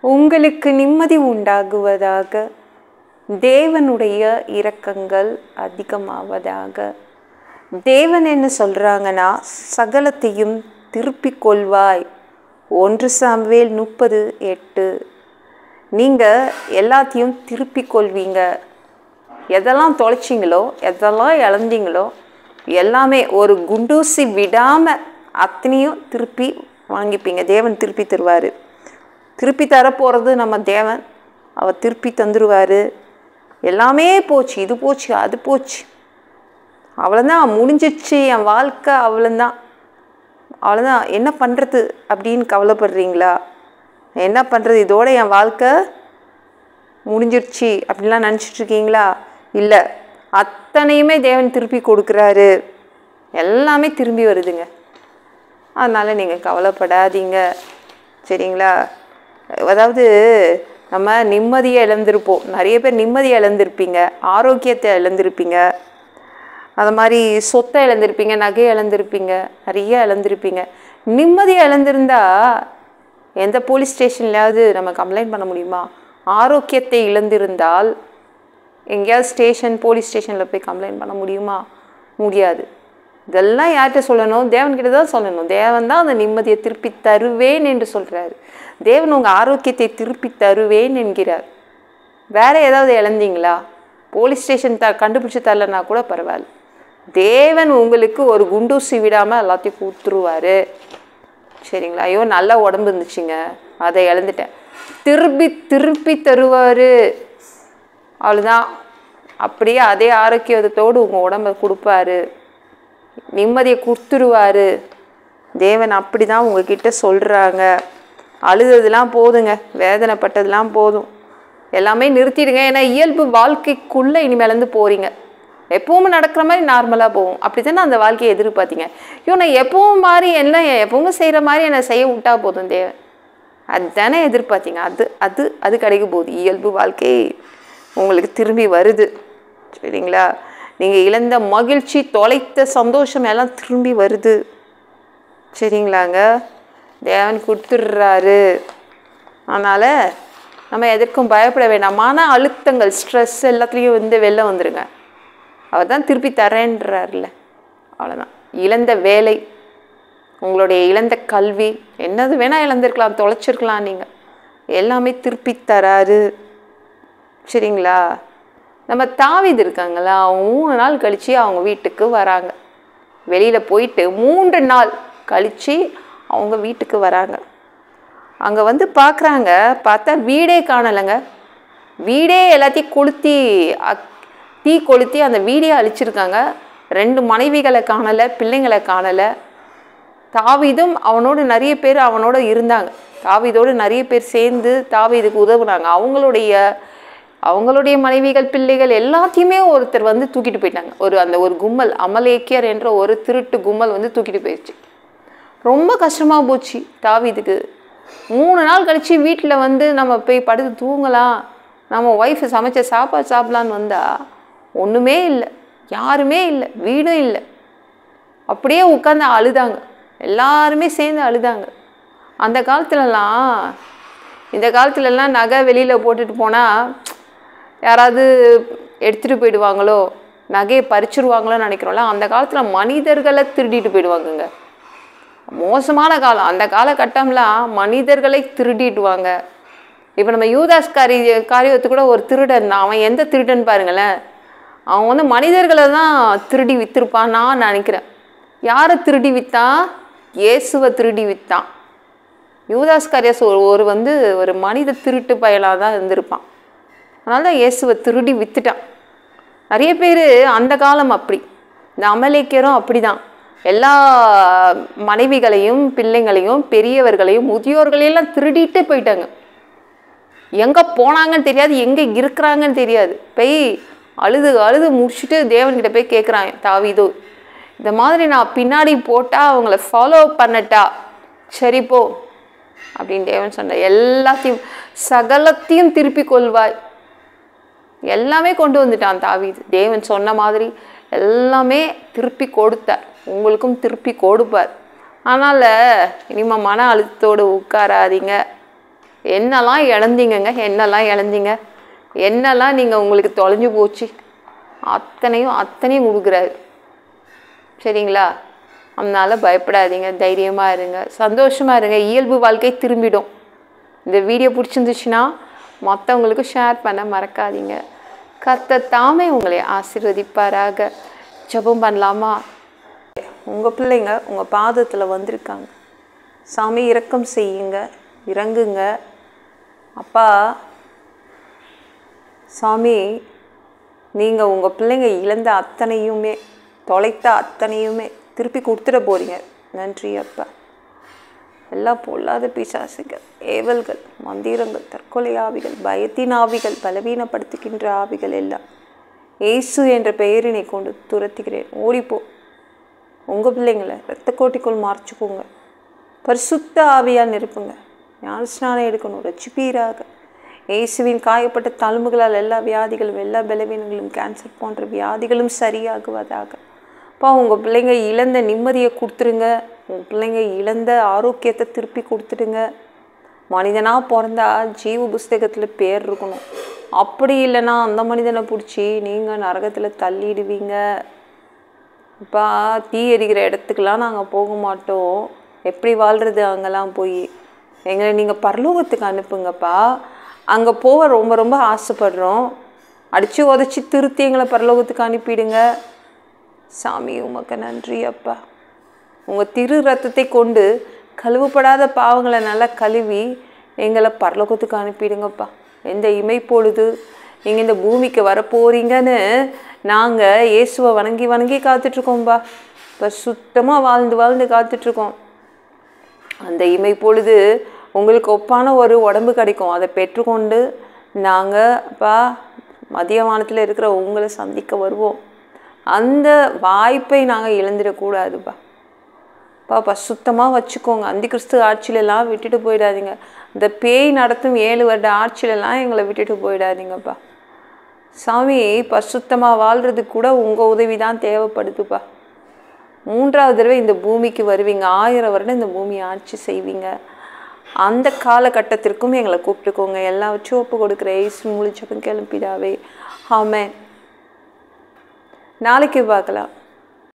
உங்களுக்கு நிம்மதி உண்டாகுவதாக. தேவனுடைய இரக்கங்கள் அதிகமாவதாக. தேவன் என்ன சொல்கிறாங்கன்னா, சகலத்தையும் திருப்பிக் கொள்வாய். 1 சாமுவேல் 30:8. நீங்கள் எல்லாத்தையும் திருப்பிக் கொள்வீங்க. எதெல்லாம் தொலைச்சிங்களோ, எதெல்லாம் இழந்தீங்களோ எல்லாமே ஒரு குண்டூசி விடாமல் அத்தனையும் திருப்பி வாங்கிப்பீங்க. தேவன் திருப்பி தருவார். திருப்பி தரப்போகிறது நம்ம தேவன். அவர் திருப்பி தந்துடுவார். எல்லாமே போச்சு, இது போச்சு, அது போச்சு, அவ்வளோதான், முடிஞ்சிச்சு என் வாழ்க்கை, அவ்வளோதான், அவ்வளோதான், என்ன பண்ணுறது அப்படின்னு கவலைப்படுறீங்களா? என்ன பண்ணுறது, இதோட என் வாழ்க்கை முடிஞ்சிருச்சு அப்படின்லாம் நினச்சிட்ருக்கீங்களா? இல்லை, அத்தனையுமே தேவன் திருப்பி கொடுக்குறாரு. எல்லாமே திரும்பி வருதுங்க. அதனால் நீங்கள் கவலைப்படாதீங்க, சரிங்களா? அதாவது நம்ம நிம்மதியை இழந்திருப்போம். நிறைய பேர் நிம்மதியை இழந்திருப்பீங்க, ஆரோக்கியத்தை இழந்திருப்பீங்க, அது மாதிரி சொத்தை இழந்திருப்பீங்க, நகையை இழந்திருப்பீங்க, நிறைய இழந்திருப்பீங்க. நிம்மதியை இழந்திருந்தா எந்த போலீஸ் ஸ்டேஷன்லையாவது நம்ம கம்ப்ளைண்ட் பண்ண முடியுமா? ஆரோக்கியத்தை இழந்திருந்தால் எங்கேயாவது ஸ்டேஷன், போலீஸ் ஸ்டேஷனில் போய் கம்ப்ளைண்ட் பண்ண முடியுமா? முடியாது. இதெல்லாம் யார்கிட்ட சொல்லணும்? தேவன்கிட்ட தான் சொல்லணும். தேவன் தான் அந்த நிம்மதியை திருப்பி தருவேன் என்று சொல்கிறாரு. தேவன் உங்கள் ஆரோக்கியத்தை திருப்பி தருவேன் என்கிறார். வேறு ஏதாவது இழந்தீங்களா? போலீஸ் ஸ்டேஷன் கண்டுபிடிச்சி தரலன்னா கூட பரவாயில்ல, தேவன் உங்களுக்கு ஒரு குண்டூசி விடாமல் எல்லாத்தையும் கொடுத்துருவார், சரிங்களா? ஐயோ நல்ல உடம்பு இருந்துச்சுங்க, அதை இழந்துட்டேன், திருப்பி தருவார். அவ்வளோதான். அப்படியே அதே ஆரோக்கியத்தோடு உங்கள் உடம்பை கொடுப்பாரு, நிம்மதியை கொடுத்துருவார் தேவன். அப்படி தான் உங்ககிட்ட சொல்கிறாங்க. அழுததுலாம் போதுங்க, வேதனைப்பட்டதெல்லாம் போதும், எல்லாமே நிறுத்திடுங்க. ஏன்னா இயல்பு வாழ்க்கைக்குள்ளே இனிமேலேருந்து போகிறீங்க. எப்பவும் நடக்கிற மாதிரி நார்மலாக போகும். அப்படி தானே அந்த வாழ்க்கையை எதிர்பார்த்தீங்க. ஐயோ நான் எப்பவும் மாதிரி என்ன எப்பவும் செய்கிற மாதிரி என்னை செய்ய விட்டா போதும் தேவன், அதுதானே எதிர்பார்த்தீங்க. அது கிடைக்க போகுது. இயல்பு வாழ்க்கை உங்களுக்கு திரும்பி வருது, சரிங்களா? நீங்கள் இழந்த மகிழ்ச்சி, தொலைத்த சந்தோஷம் எல்லாம் திரும்பி வருது, சரிங்களாங்க? தேவன் கொடுத்துட்றாரு. அதனால் நம்ம எதற்கும் பயப்பட வேண்டாம். மன அழுத்தங்கள், ஸ்ட்ரெஸ் எல்லாத்துலேயும் வெளில வந்துடுங்க. அவர் தான் திருப்பி தரேன்றார்ல, அவ்வளோதான். இழந்த வேலை, உங்களுடைய இழந்த கல்வி, என்னது வேணால் இழந்திருக்கலாம், தொலைச்சிருக்கலாம், நீங்கள் எல்லாமே திருப்பி தராரு, சரிங்களா? நம்ம தாவீது இருக்காங்களா, அவங்க 3 நாள் கழித்து அவங்க வீட்டுக்கு வராங்க. வெளியில் போயிட்டு 3 நாள் கழித்து அவங்க வீட்டுக்கு வராங்க. அங்கே வந்து பார்க்குறாங்க, பார்த்தா வீடே காணலைங்க. வீடே எல்லாத்தையும் கொளுத்தி, தீ கொளுத்தி அந்த வீடே அழிச்சிருக்காங்க. 2 மனைவிகளை காணலை, பிள்ளைங்களை காணலை. தாவீதும் அவனோடு நிறைய பேர் அவனோட இருந்தாங்க. தாவீதோடு நிறைய பேர் சேர்ந்து தாவீதுக்கு உதவுனாங்க. அவங்களுடைய மனைவிகள், பிள்ளைகள் எல்லாத்தையுமே ஒருத்தர் வந்து தூக்கிட்டு போயிட்டாங்க. ஒரு கும்பல், அமலேக்கியர் என்ற ஒரு திருட்டு கும்பல் வந்து தூக்கிட்டு போயிடுச்சு. ரொம்ப கஷ்டமாக போச்சு தாவீதுக்கு. 3 நாள் கழித்து வீட்டில் வந்து நம்ம போய் படுத்து தூங்கலாம், நம்ம ஒய்ஃபு சமைச்ச சாப்பாடு சாப்பிட்லான்னு வந்தால் ஒன்றுமே இல்லை, யாருமே இல்லை, வீடும் இல்லை. அப்படியே உட்காந்து அழுதாங்க, எல்லாருமே சேர்ந்து அழுதாங்க. அந்த காலத்துலலாம், இந்த காலத்துலலாம் நகை வெளியில் போட்டுட்டு போனால் யாராவது எடுத்துகிட்டு போயிடுவாங்களோ, நகையை பறிச்சுருவாங்களோன்னு நினைக்கிறோம்ல. அந்த காலத்தில் மனிதர்களை திருடிட்டு போயிடுவாங்கங்க. மோசமான காலம் அந்த காலகட்டம்லாம். மனிதர்களை திருடிடுவாங்க. இப்போ நம்ம யூதாஸ் காரியத்து கூட ஒரு திருடன், அவன் எந்த திருடன் பாருங்களேன், அவன் வந்து மனிதர்களை தான் திருடி விற்றுருப்பான் நான் நினைக்கிறேன். யாரை திருடி விற்றான்? இயேசுவை திருடி விற்றான். யூதாஸ் காரியஸ் ஒரு மனித திருட்டு பயலாக தான் இருந்திருப்பான். அதனால தான் இயேசுவை திருடி விற்றுட்டான். நிறைய பேர் அந்த காலம் அப்படி. இந்த அமலேக்கியரும் அப்படி தான். எல்லா மனைவிகளையும், பிள்ளைங்களையும், பெரியவர்களையும், முதியோர்களையெல்லாம் திருடிட்டு போயிட்டாங்க. எங்கே போனாங்கன்னு தெரியாது, எங்கே இருக்கிறாங்கன்னு தெரியாது. போய் அழுது முடிச்சுட்டு தேவன்கிட்ட போய் கேட்குறான் தாவீது, இந்த மாதிரி நான் பின்னாடி போட்டால் அவங்கள ஃபாலோ பண்ணட்டா? சரி போ அப்படின்னு தேவன் சொன்னார். எல்லாத்தையும், சகலத்தையும் திருப்பி கொள்வாய். எல்லாமே கொண்டு வந்துட்டான் தாவீது. தேவன் சொன்ன மாதிரி எல்லாமே திருப்பி கொடுத்தார். உங்களுக்கும் திருப்பி கொடுப்பார். அதனால் இனிமேல் மன அழுத்தத்தோடு உட்காராதீங்க, என்னெல்லாம் இழந்தீங்கங்க, என்னெல்லாம் இழந்தீங்க, என்னெல்லாம் நீங்கள் உங்களுக்கு தொலைஞ்சு போச்சு, அத்தனையும் கொடுக்குறாரு. சரிங்களா? அதனால் பயப்படாதீங்க, தைரியமாக இருங்க, சந்தோஷமாக இருங்க. இயல்பு வாழ்க்கை திரும்பிடும். இந்த வீடியோ பிடிச்சிருந்துச்சுன்னா மற்றவங்களுக்கு ஷேர் பண்ண மறக்காதீங்க. கர்த்தர் தாமே உங்களை ஆசீர்வதிப்பாராக. ஜெபம் பண்ணலாமா? உங்கள் பிள்ளைங்க உங்கள் பாதத்தில் வந்திருக்காங்க. சாமி இரக்கம் செய்யுங்க, இறங்குங்க. அப்பா சாமி, நீங்கள் உங்கள் பிள்ளைங்க இழந்த அத்தனையுமே, தொலைத்த அத்தனையுமே திருப்பி கொடுத்துட போறீங்க. நன்றி அப்பா. எல்லா பொல்லாத பிசாசுகள், ஏவல்கள், மந்திரங்கள், தற்கொலை ஆவிகள், பயத்தின் ஆவிகள், பலவீனப்படுத்துகின்ற ஆவிகள் எல்லாம் இயேசு என்ற பெயரினை கொண்டு துரத்துகிறேன். ஓடிப்போ. உங்கள் பிள்ளைங்களை இரத்த கோட்டிக்குள் மறைச்சிக்கோங்க. பரிசுத்த ஆவியால் நிரப்புங்க. ஞான ஸ்நானம் எடுக்கணும், ரட்சிப்பீராக. இயேசுவின் காயப்பட்ட தழும்புகளால் எல்லா வியாதிகளும், எல்லா பலவீனங்களும், கேன்சர் போன்ற வியாதிகளும் சரியாகுவதாக. அப்பா, உங்கள் பிள்ளைங்க இழந்த நிம்மதியை கொடுத்துருங்க. உங்கள் பிள்ளைங்க இழந்த ஆரோக்கியத்தை திருப்பி கொடுத்துடுங்க. மனிதனாக பிறந்தா ஜீவ புஸ்தகத்தில் பேர் இருக்கணும். அப்படி இல்லைன்னா அந்த மனிதனை பிடிச்சி நீங்கள் நரகத்தில் தள்ளிடுவீங்க. அப்பா, தீ எரிகிற இடத்துக்கெலாம் நாங்கள் போக மாட்டோம். எப்படி வாழ்கிறது அங்கெல்லாம் போய்? எங்களை நீங்கள் பரலோகத்துக்கு அனுப்புங்கப்பா. அங்கே போக ரொம்ப ரொம்ப ஆசைப்படுறோம். அடித்து உதச்சி திருத்தி எங்களை பரலோகத்துக்கு அனுப்பிடுங்க. சாமி உமக்கு நன்றி அப்பா. உங்கள் திரு ரத்தத்தை கொண்டு கழுவப்படாத பாவங்களை நல்லா கழுவி எங்களை பரலோகத்துக்கு அனுப்பிடுங்கப்பா. எந்த இமைப்பொழுது நீங்கள் இந்த பூமிக்கு வரப்போறீங்கன்னு நாங்கள் இயேசுவை வணங்கி காத்துட்ருக்கோம்பா. இப்போ சுத்தமாக வாழ்ந்து காத்துட்ருக்கோம். அந்த இமைப்பொழுது உங்களுக்கு ஒப்பான ஒரு உடம்பு கிடைக்கும். அதை பெற்றுக்கொண்டு நாங்கள் அப்பா மதியவானத்தில் இருக்கிற உங்களை சந்திக்க வருவோம். அந்த வாய்ப்பை நாங்கள் இழந்துடக்கூடாதுப்பா. பாப்பா சுத்தமாக வச்சுக்கோங்க. அந்தி கிறிஸ்து ஆட்சியிலெல்லாம் விட்டுட்டு போயிடாதீங்க. இந்த பேய் நடத்தும் 7 வருட ஆட்சியிலெல்லாம் எங்களை விட்டுட்டு போயிடாதீங்கப்பா. சாமி, பசுத்தமாக வாழ்கிறதுக்கு கூட உங்கள் உதவி தான் தேவைப்படுதுப்பா. 3வது தடவை இந்த பூமிக்கு வருவீங்க. 1000 வருடம் இந்த பூமியை ஆட்சி செய்வீங்க. அந்த காலகட்டத்திற்கும் எங்களை கூப்பிட்டுக்கோங்க. எல்லாம் வச்சு ஒப்பு கொடுக்குற இயேசு மூலம் ஜெபம் கேளும் பிதாவே. ஆமென். நாளைக்கு பார்க்கலாம்.